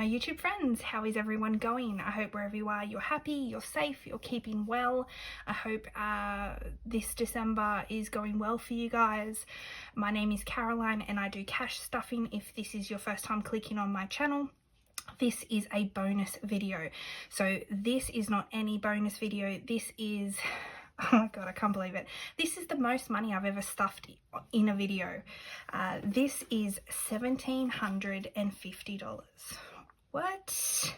my YouTube friends, how is everyone going? I hope wherever you are, you're happy, you're safe, you're keeping well. I hope this December is going well for you guys. My name is Caroline and I do cash stuffing. If this is your first time clicking on my channel, this is a bonus video. So this is not any bonus video. This is, oh my god, I can't believe it. This is the most money I've ever stuffed in a video. This is $1,750. What?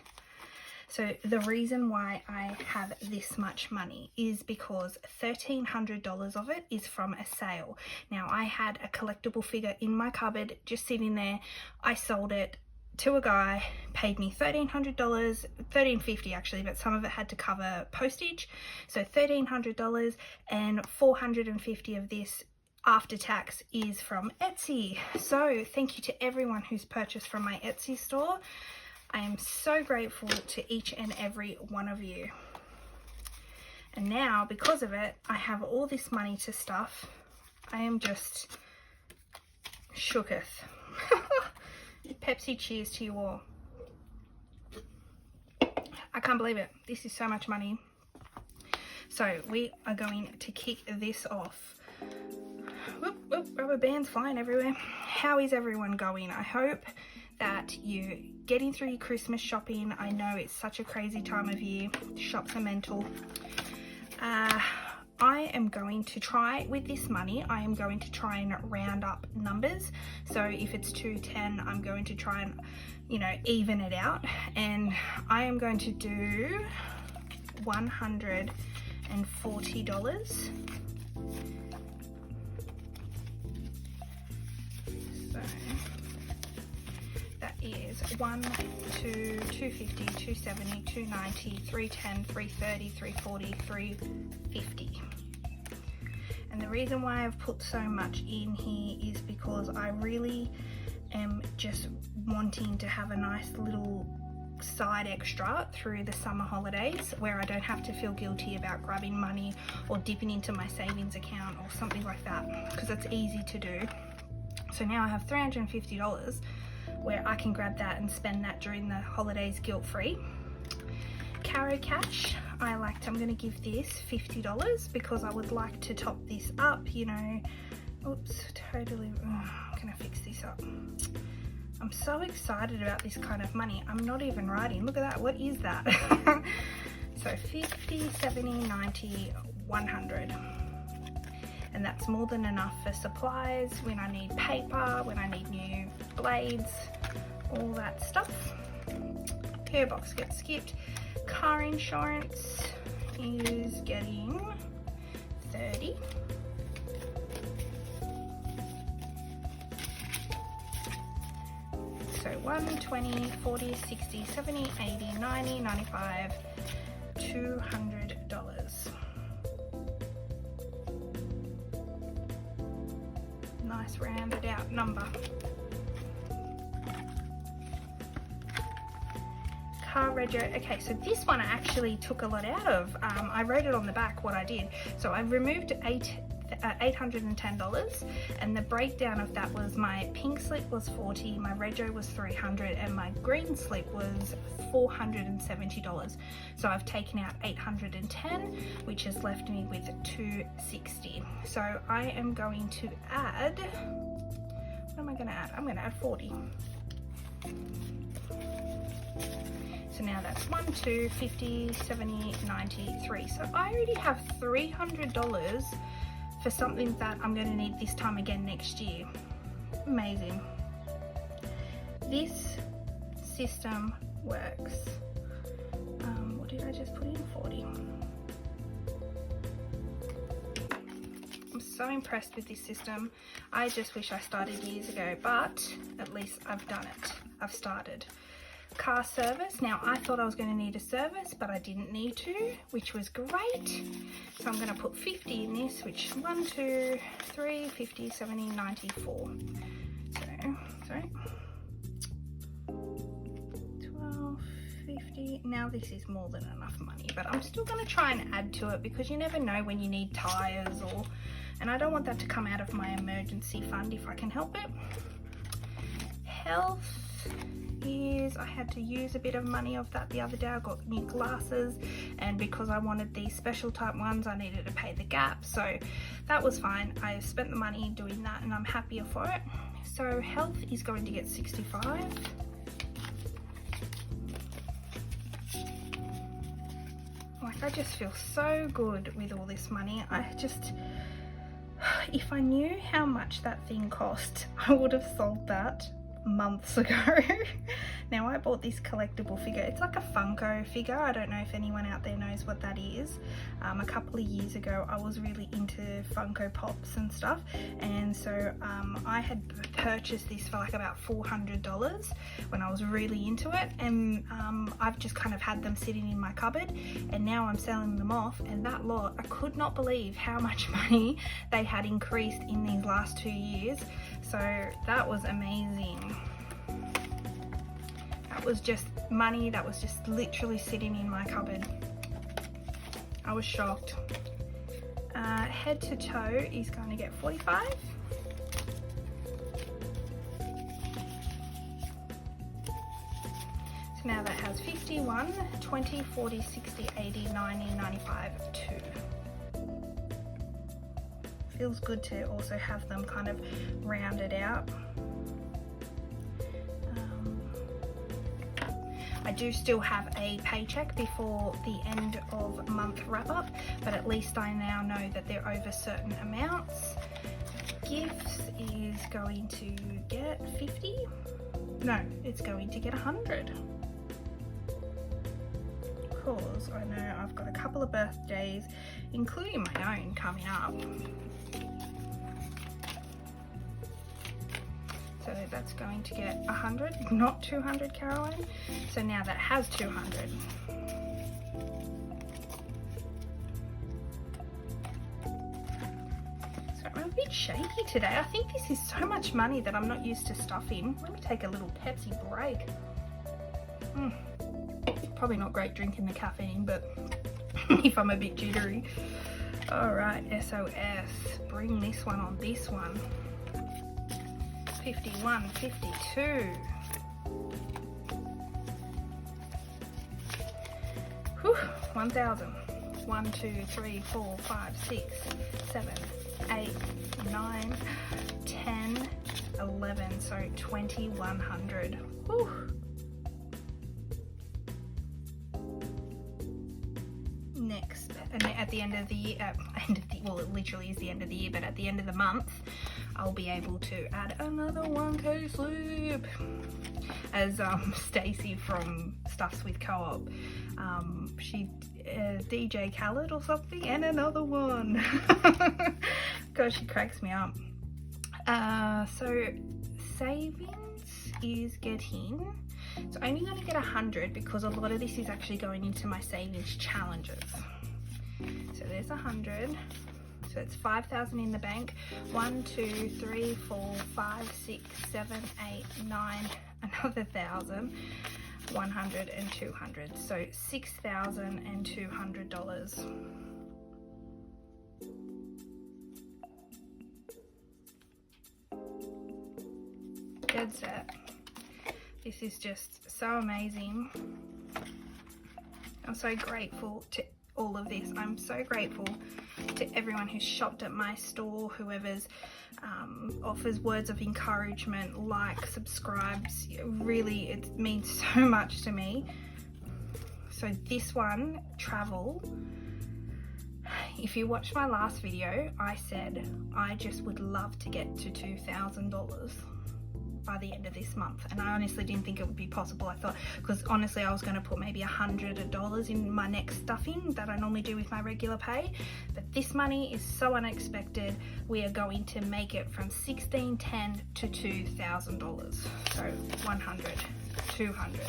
So the reason why I have this much money is because $1,300 of it is from a sale. Now, I had a collectible figure in my cupboard just sitting there. I sold it to a guy, paid me $1,300, $1,350 actually, but some of it had to cover postage. So $1,300, and $450 of this after tax is from Etsy. So thank you to everyone who's purchased from my Etsy store. I am so grateful to each and every one of you. And now, because of it, I have all this money to stuff. I am just shooketh. Pepsi, cheers to you all. I can't believe it. This is so much money. So we are going to kick this off. Whoop, whoop, rubber bands flying everywhere. How is everyone going? I hope that you're getting through your Christmas shopping. I know it's such a crazy time of year. Shops are mental. I am going to try, with this money, I am going to try and round up numbers. So if it's 210, I'm going to try and, you know, even it out. And I am going to do $140. So that is 1, 2, 250, 270, 290, 310, 330, 340, 350. And the reason why I've put so much in here is because I really am just wanting to have a nice little side extra through the summer holidays where I don't have to feel guilty about grabbing money or dipping into my savings account or something like that, because it's easy to do. So now I have $350 where I can grab that and spend that during the holidays guilt-free. CAROCASH, I'm going to give this $50 because I would like to top this up, you know. Oops, totally, can I fix this up? I'm so excited about this kind of money. I'm not even writing. Look at that. What is that? So 50, 70, 90, 100. And that's more than enough for supplies, when I need paper, when I need new blades, all that stuff. PO box gets skipped. Car insurance is getting 30. So 1, 20, 40, 60, 70, 80, 90, 95, $200. Nice rounded out number. Car rego. Okay, so this one I actually took a lot out of. I wrote it on the back what I did. So I removed $810, and the breakdown of that was my pink slip was 40, my rego was 300, and my green slip was $470. So I've taken out 810, which has left me with 260. So I am going to add, what am I going to add? I'm going to add 40. So now that's 1, 2, 50, 70, 93. So I already have $300 for something that I'm going to need this time again next year. Amazing. This system works. What did I just put in? 40. I'm so impressed with this system. I just wish I started years ago, but at least I've done it. I've started. Car service. Now I thought I was going to need a service, but I didn't need to, which was great. So I'm going to put 50 in this, which 1, 2, 3, 50, 70, 94. So, sorry. 12, 50. Now this is more than enough money, but I'm still going to try and add to it because you never know when you need tires and I don't want that to come out of my emergency fund if I can help it. Health is I had to use a bit of money of that the other day. I got new glasses, and because I wanted these special type ones, I needed to pay the gap, so that was fine. I spent the money doing that and I'm happier for it. So health is going to get 65. Like, I just feel so good with all this money. If I knew how much that thing cost, I would have sold that months ago. Now, I bought this collectible figure. It's like a Funko figure. I don't know if anyone out there knows what that is. A couple of years ago, I was really into Funko Pops and stuff, and so I had purchased this for like about $400 when I was really into it, and I've just kind of had them sitting in my cupboard, and now I'm selling them off. And that lot, I could not believe how much money they had increased in these last 2 years. So that was amazing. That was just money that was just literally sitting in my cupboard. I was shocked. Head to toe is going to get 45. So now that has 51, 20, 40, 60, 80, 90, 95, 2. Feels good to also have them kind of rounded out. I do still have a paycheck before the end of month wrap up, but at least I now know that they're over certain amounts. Gifts is going to get 50. No, it's going to get 100. Because I know I've got a couple of birthdays, including my own, coming up. So that's going to get 100, not 200, Caroline. So now that has 200. So I'm a bit shaky today. I think this is so much money that I'm not used to stuffing. Let me take a little Pepsi break. Probably not great drinking the caffeine, but if I'm a bit jittery. All right, SOS, bring this one on this one. 51, 52. Whew, 1,000. 1, 2, 3, 4, 5, 6, 7, 8, 9, 10, 11. So 2,100. Whew. Next, and at the end of the year, well, it literally is the end of the year, but at the end of the month, I'll be able to add another 1K slip. As Stacey from Stuffs with Co-op, she DJ Khaled or something, and another one. Gosh, she cracks me up. So savings is getting, it's only going to get 100 because a lot of this is actually going into my savings challenges. So there's 100. So it's 5,000 in the bank. 1, 2, 3, 4, 5, 6, 7, 8, 9, another 1,000, 100 and 200. So $6,200. Dead set. This is just so amazing. I'm so grateful to all of this. I'm so grateful to everyone who's shopped at my store, whoever's offers words of encouragement, like, subscribes. Really, it means so much to me. So this one, travel. If you watched my last video, I said I just would love to get to $2,000 by the end of this month, and I honestly didn't think it would be possible. I thought, because honestly I was going to put maybe $100 in my next stuffing that I normally do with my regular pay, but this money is so unexpected. We are going to make it from $1,610 to $2,000. So 100, 200,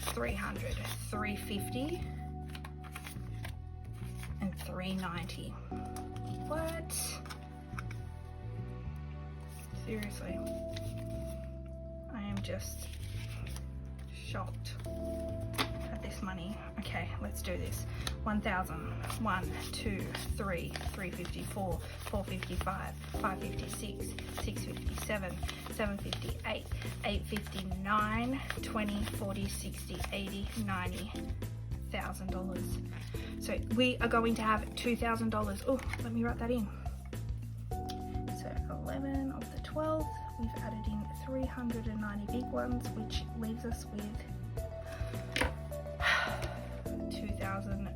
300, 350 and 390. What? Seriously, I am just shocked at this money. Okay, let's do this. 1,000, 1, 2, 3, 354, 455, 556, 657, 750, 8, 850, 9, 20, 40, 60, 80, 90 thousand dollars. So we are going to have $2,000. Oh, let me write that in. So 11 of the 12, we've added in 390 big ones, which leaves us with $2,000.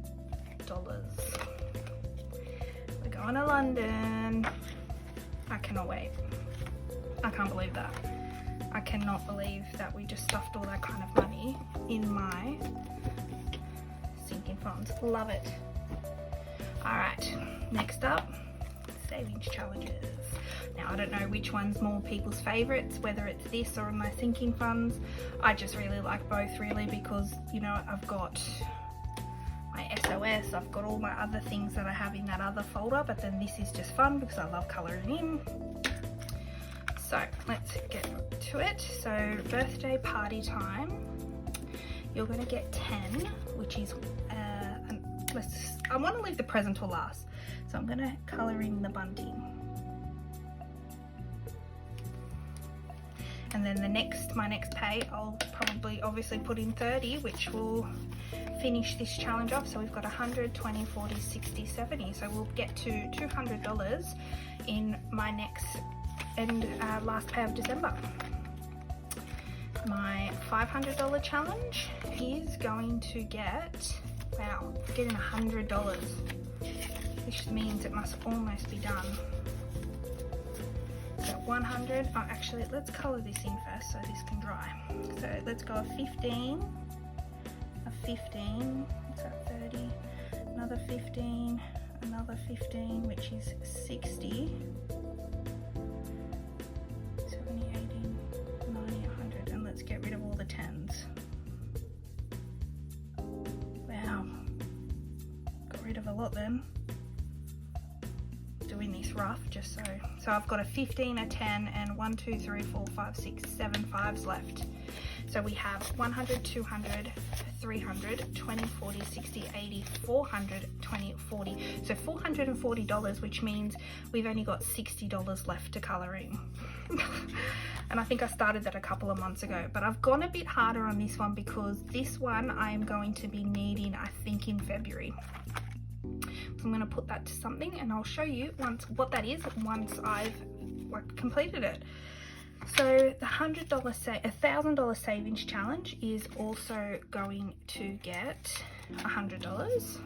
We're going to London. I cannot wait. I can't believe that. I cannot believe that we just stuffed all that kind of money in my sinking funds. Love it. Alright, next up, savings challenges. Now I don't know which one's more people's favourites, whether it's this or my sinking funds. I just really like both really, because you know, I've got my SOS, I've got all my other things that I have in that other folder, but then this is just fun because I love colouring in. So let's get to it. So birthday party time, you're going to get 10, which is I want to leave the present till last, so I'm going to colour in the bunting. And then my next pay, I'll probably obviously put in 30, which will finish this challenge off. So we've got 100, 20, 40, 60, 70. So we'll get to $200 in my next and last pay of December. My $500 challenge is going to get, wow, getting $100, which means it must almost be done. So 100, oh actually let's colour this in first so this can dry. So let's go a 15, what's that, 30, another 15, another 15, which is 60, 70, 80, 90, 100, and let's get rid of all the 10s. Wow, got rid of a lot then. Doing this rough just so I've got a 15, a 10, and 1, 2, 3, 4, 5, 6, 7 5s left. So we have 100, 200, 300, 20, 40, 60, 80, 400, 20, 40. So $440, which means we've only got $60 left to colour in. And I think I started that a couple of months ago, but I've gone a bit harder on this one because this one I am going to be needing, I think, in February. So I'm going to put that to something and I'll show you what that is once I've completed it. So the $1,000 savings challenge is also going to get $100.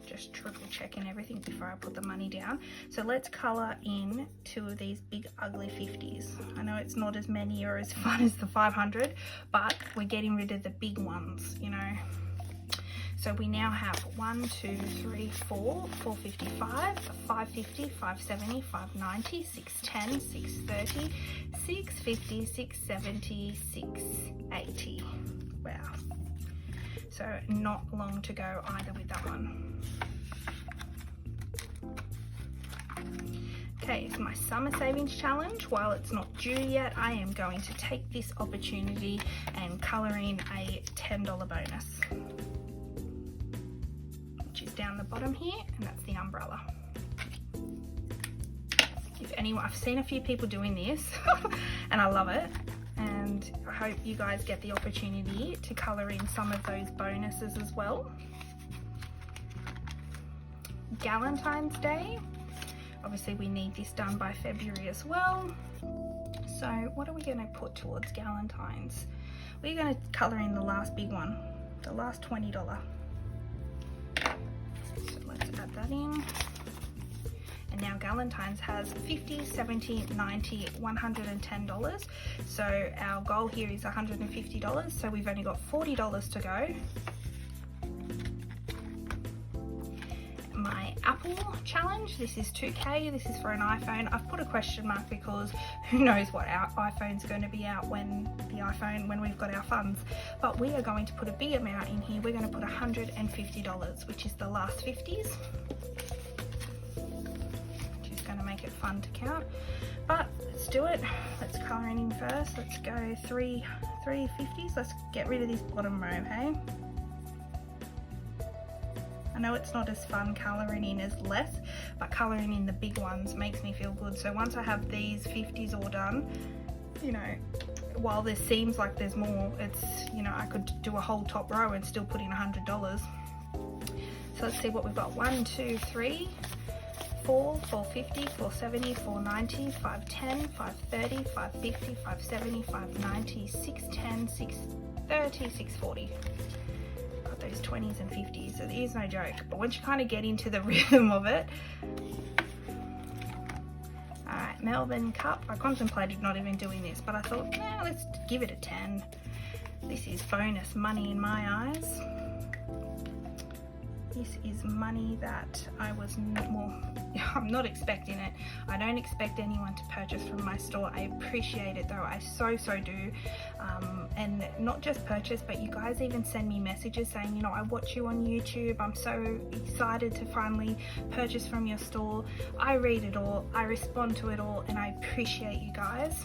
Just triple checking everything before I put the money down. So let's colour in 2 of these big ugly 50s. I know it's not as many or as fun as the 500, but we're getting rid of the big ones, you know. So we now have 1, 2, 3, 4, 455, 550, 570, 590, 610, 630, 650, 670, 680. Wow. So not long to go either with that one. Okay, so my summer savings challenge, while it's not due yet, I am going to take this opportunity and colour in a $10 bonus. Down the bottom here, and that's the umbrella. If anyone, I've seen a few people doing this and I love it, and I hope you guys get the opportunity to colour in some of those bonuses as well. Valentine's Day, obviously we need this done by February as well. So what are we going to put towards Valentine's? We're going to colour in the last big one, the last $20. Let's add that in. And now Galentine's has 50, 70, 90, $110. So our goal here is $150. So we've only got $40 to go. My Apple challenge, this is 2K, this is for an iPhone. I've put a question mark because who knows what our iPhone's going to be out when we've got our funds. But we are going to put a big amount in here. We're going to put $150, which is the last 50s. Which is going to make it fun to count. But let's do it. Let's colour in first. Let's go three 50s. Let's get rid of this bottom row, hey? I know it's not as fun colouring in as less, but colouring in the big ones makes me feel good. So once I have these 50s all done, you know, while there seems like there's more, it's, you know, I could do a whole top row and still put in $100. So let's see what we've got. 1, 2, 3, 4, 450, 470, 490, 510, 530, 550, 570, 590, 610, 630, 640. Got those 20s and 50s, so it is no joke. But once you kind of get into the rhythm of it. Alright, Melbourne Cup. I contemplated not even doing this, but I thought, yeah, let's give it a 10. This is bonus money in my eyes. This is money that I was, well, I'm not expecting it. I don't expect anyone to purchase from my store. I appreciate it though, I so do. And not just purchase, but you guys even send me messages saying, you know, I watch you on YouTube. I'm so excited to finally purchase from your store. I read it all, I respond to it all, and I appreciate you guys.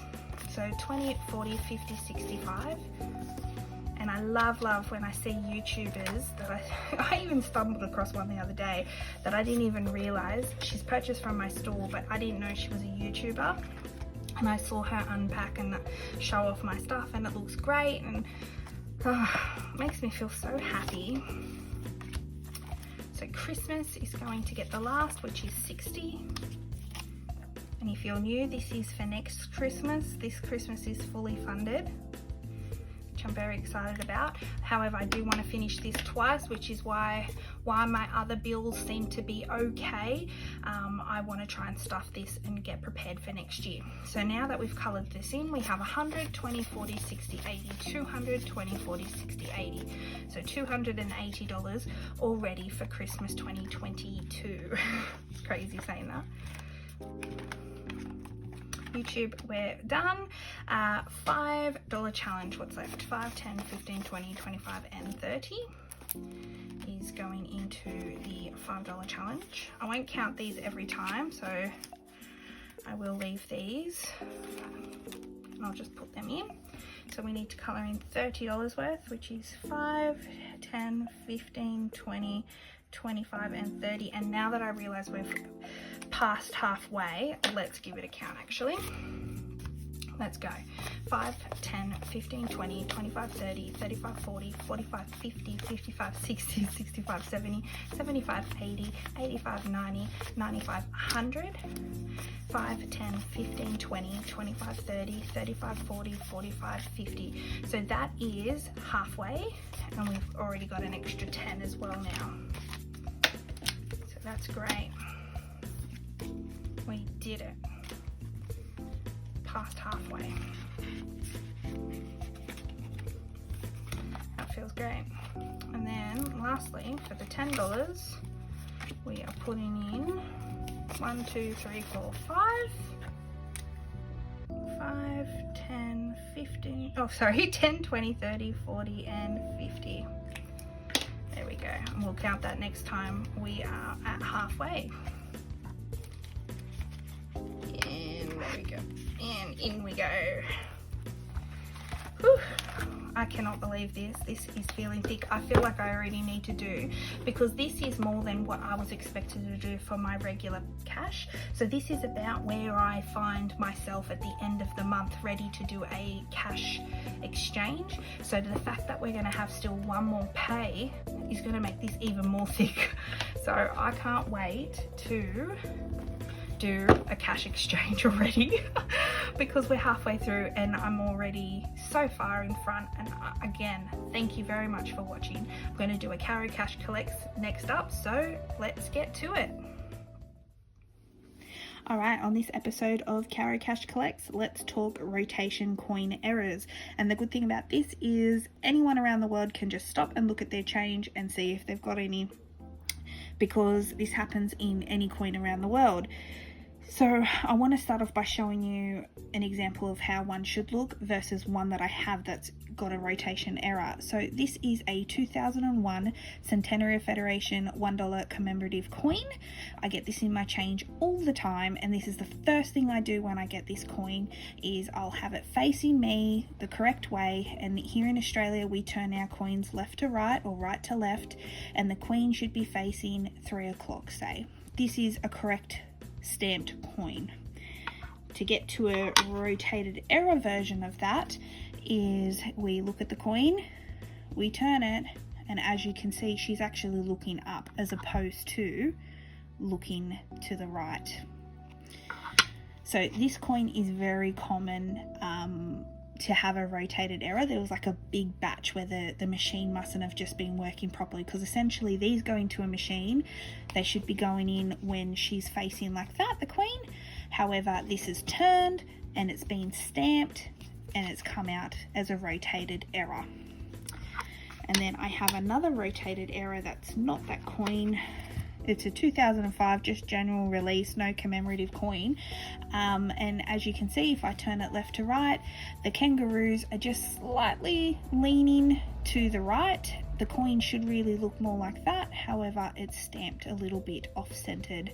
So 20, 40, 50, 65. And I love when I see YouTubers that I even stumbled across one the other day that I didn't even realize she's purchased from my store, but I didn't know she was a YouTuber. And I saw her unpack and show off my stuff, and it looks great, and makes me feel so happy. So Christmas is going to get the last, which is 60. And if you're new, this is for next Christmas. This Christmas is fully funded, which I'm very excited about. However, I do want to finish this twice, which is why my other bills seem to be okay. I want to try and stuff this and get prepared for next year. So now that we've coloured this in, we have 100, 20, 40, 60, 80, 200, 20, 40, 60, 80. So $280 already for Christmas 2022. It's crazy saying that. YouTube, we're done. $5 challenge, what's left? 5, 10, 15, 20, 25 and 30 is going into the $5 challenge. I won't count these every time, so I will leave these and I'll just put them in. So we need to colour in $30 worth, which is 5, 10, 15, 20, 25 and 30. And now that I realise we've past halfway, let's give it a count actually. Let's go. 5, 10, 15, 20, 25, 30, 35, 40, 45, 50, 55, 60, 65, 70, 75, 80, 85, 90, 95, 100. 5, 10, 15, 20, 25, 30, 35, 40, 45, 50. So that is halfway, and we've already got an extra 10 as well now. So that's great. We did it. Past halfway. That feels great. And then lastly, for the $10, we are putting in 1, 2, 3, 4, 5, 10, 15, oh sorry, 10, 20, 30, 40 and 50. There we go. And we'll count that next time we are at halfway. And there we go. And in we go. Whew. I cannot believe this. This is feeling thick. I feel like I already need to do, because this is more than what I was expected to do for my regular cash. So this is about where I find myself at the end of the month ready to do a cash exchange. So the fact that we're going to have still one more pay is going to make this even more thick. So I can't wait to do a cash exchange already because we're halfway through and I'm already so far in front. And again, thank you very much for watching. I'm going to do a CAROCASH collects next up, so let's get to it. Alright, on this episode of CAROCASH Collects, let's talk rotation coin errors. And the good thing about this is anyone around the world can just stop and look at their change and see if they've got any, because this happens in any coin around the world. So I want to start off by showing you an example of how one should look versus one that I have that's got a rotation error. So this is a 2001 Centenary Federation $1 commemorative coin. I get this in my change all the time, and this is the first thing I do when I get this coin is I'll have it facing me the correct way. And here in Australia we turn our coins left to right or right to left, and the queen should be facing 3 o'clock, say. This is a correct stamped coin. To get to a rotated error version of that is we look at the coin, we turn it, and as you can see she's actually looking up as opposed to looking to the right. So this coin is very common to have a rotated error. There was like a big batch where the machine mustn't have just been working properly, because essentially these go into a machine, they should be going in when she's facing like that, the queen. However, this is turned and it's been stamped and it's come out as a rotated error. And then I have another rotated error that's not that coin. It's a 2005 just general release, no commemorative coin, and as you can see, if I turn it left to right, the kangaroos are just slightly leaning to the right. The coin should really look more like that, however it's stamped a little bit off-centered.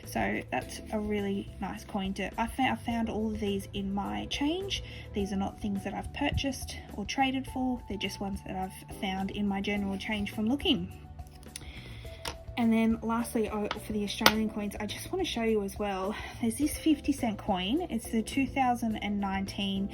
So that's a really nice coin I found all of these in my change. These are not things that I've purchased or traded for, they're just ones that I've found in my general change from looking. And then lastly, for the Australian coins, I just want to show you as well, there's this 50-cent coin. It's the 2019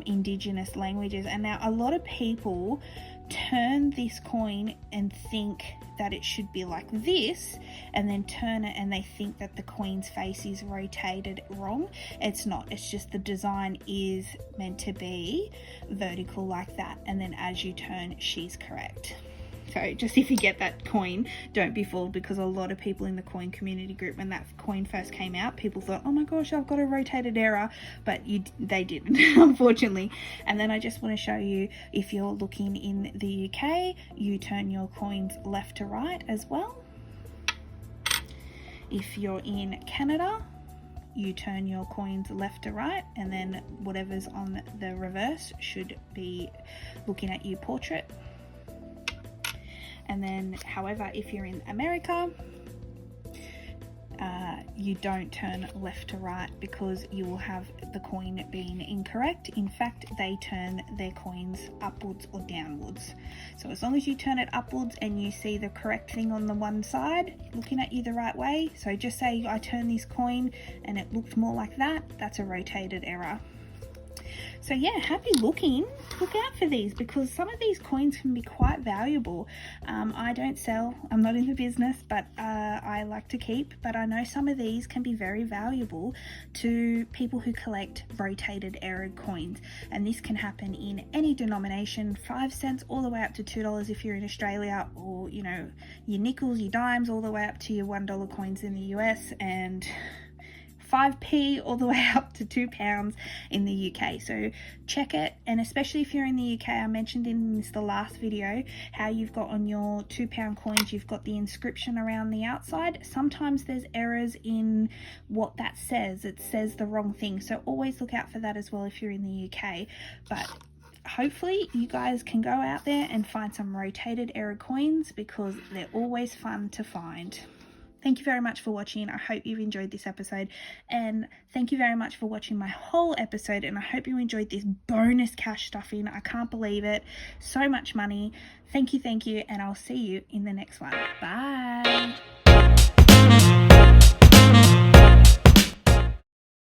Indigenous languages. And now a lot of people turn this coin and think that it should be like this, and then turn it and they think that the queen's face is rotated wrong. It's not, it's just the design is meant to be vertical like that, and then as you turn, she's correct. So just if you get that coin, don't be fooled, because a lot of people in the coin community group, when that coin first came out, people thought, oh my gosh, I've got a rotated error, but they didn't, unfortunately. And then I just want to show you, if you're looking in the UK, you turn your coins left to right as well. If you're in Canada, you turn your coins left to right, and then whatever's on the reverse should be looking at you portrait. And then, however, if you're in America, you don't turn left to right, because you will have the coin being incorrect. In fact, they turn their coins upwards or downwards. So as long as you turn it upwards and you see the correct thing on the one side looking at you the right way, so just say I turn this coin and it looked more like that, that's a rotated error. So yeah, happy looking. Look out for these, because some of these coins can be quite valuable. I don't sell, I'm not in the business, but I like to keep, but I know some of these can be very valuable to people who collect rotated error coins. And this can happen in any denomination, 5 cents all the way up to $2 if you're in Australia, or you know, your nickels, your dimes, all the way up to your $1 coins in the US, and 5p all the way up to £2 in the UK. So check it, and especially if you're in the UK, I mentioned in the last video how you've got on your £2 coins, you've got the inscription around the outside. Sometimes there's errors in what that says, it says the wrong thing, so always look out for that as well if you're in the UK. But hopefully you guys can go out there and find some rotated error coins, because they're always fun to find. Thank you very much for watching. I hope you've enjoyed this episode, and thank you very much for watching my whole episode, and I hope you enjoyed this bonus cash stuffing. I can't believe it. So much money. Thank you, and I'll see you in the next one. Bye.